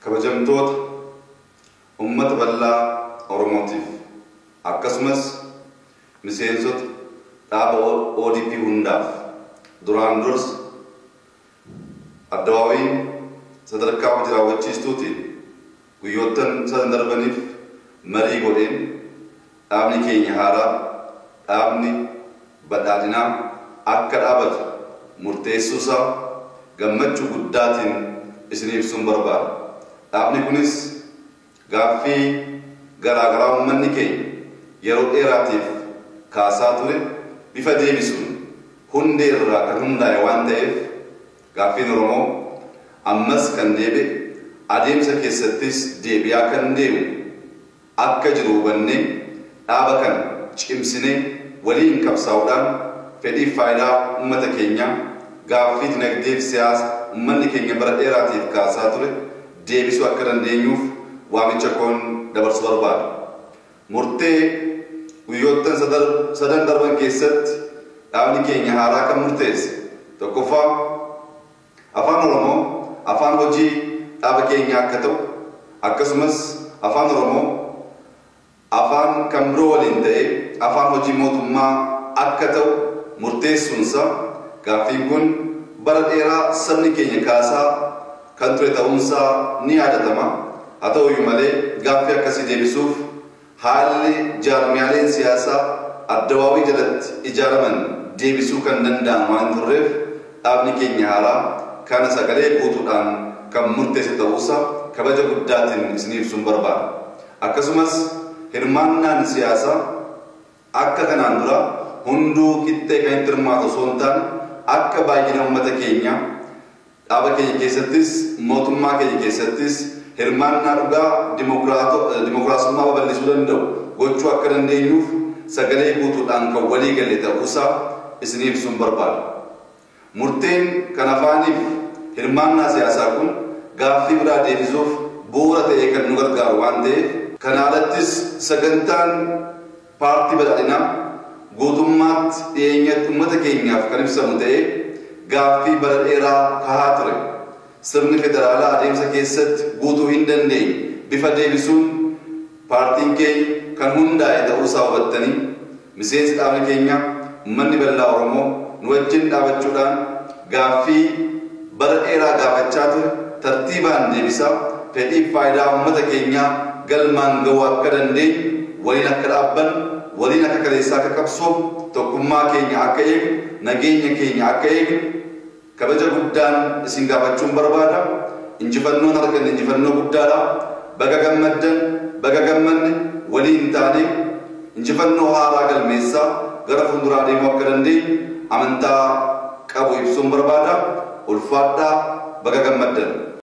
kabajamtoota ummata bal'aa Oromootiif akkasumas miseensota dhaaba ODP hundaaf duraan dursa addawaawiin sadarkaa hojii raawwachiistuutiin guyyoottan sadan darbaniif marii godheen dhaabni keenya haaraa dhaabni badhaadhinaa akka dhaabatu murteessuusaa gammachuu guddaatiin isiniif ibsuun barbaada. Dhaabni kunis gaaffii garaagaraa uummanni keenya yeroo dheeraatiif kaasaa ture bifa deebisuun hundee irraa kan hundaa'e waan ta'eef gaaffiin Oromoo ammas kan deebi'e adeemsa keessattis deebi'aa kan deemu akka jiru hubannee dhaaba kana cimsinee waliin qabsaa'uudhaan fedhii faayidaa uummata keenyaa gaaffii dinagdee fi siyaasa uummanni keenya bara dheeraatiif kaasaa ture deebisuu akka dandeenyuuf waamicha koon dabarsuu barbaada. Murtee guyyoottan sadan darban keessatti dhaabni keenya haaraa kan murteesse tokkoffaa afaan Oromoo afaan hojii dhaaba keenya akka ta'u akkasumas afaan Oromoo afaan kan biroo waliin ta'ee afaan hojii mootummaa akka ta'u murteessuunsa gaaffiin kun bara dheeraa sabni keenya kaasaa kan ture ta'uunsaa ni yaadatama. Haa ta'uyyuu malee gaaffii akkasii deebisuuf haalli jaarmiyaaleen siyaasaa addawaawii jalatti ijaaraman deebisuu kan danda'an waan turreef dhaabni keenya haaraa kana sagalee guutuudhaan kan murteesse ta'uusaa kabaja guddaatiin isiniif ibsuun barbaada. Akkasumas hirmaannaan siyaasaa akka kanaan dura hunduu qixxee kan itti hirmaatu osoo hin taane akka baay'ina uummata keenya dhaaba keenya keessattis mootummaa keenya keessattis hirmaannaa dhugaa dimokiraasummaa babal'isuu danda'u gochuu akka dandeenyuuf sagalee guutuudhaan kan walii galle ta'uusaa isiniif ibsuun barbaada. Murteen kan afaaniif hirmaannaa siyaasaa kun gaaffii biraa deebisuuf bu'uura ta'ee kan nu gargaaru waan ta'eef kana alattis sagantaan paartii badhaadhinaa guutummaatti dhiyeenyatti uummata keenyaaf kan ibsamu ta'ee gaaffii bara dheeraa kahaa ture. Sirni federaalaa adeemsa keessatti guutuu hin dandeenye bifa deebisuun paartiin keenya kan hundaa'e ta'uusaa hubattanii miseensi dhaabni keenya uummanni bal'aa Oromoo nu wajjin dhaabachuudhaan gaaffii bara dheeraa gaafachaa ture tartiibaan deebisaa fedhii faayidaa uummata keenyaa galmaan ga'uu akka dandeenyu waliin akka dhaabban waliin akka kaleessaa akka qabsoof tokkummaa keenya akka eegnu nageenya keenya akka eegnu kabaja guddaan isin gaafachuun barbaada. Injifannoon arganne injifannoo guddaadha. Baga gammaddan baga gammanne waliin taane injifannoo haaraa galmeessaa gara fuulduraa deemuu akka dandeenyu amantaa qabu ibsuun barbaada. Ulfaadhaa baga gammaddan.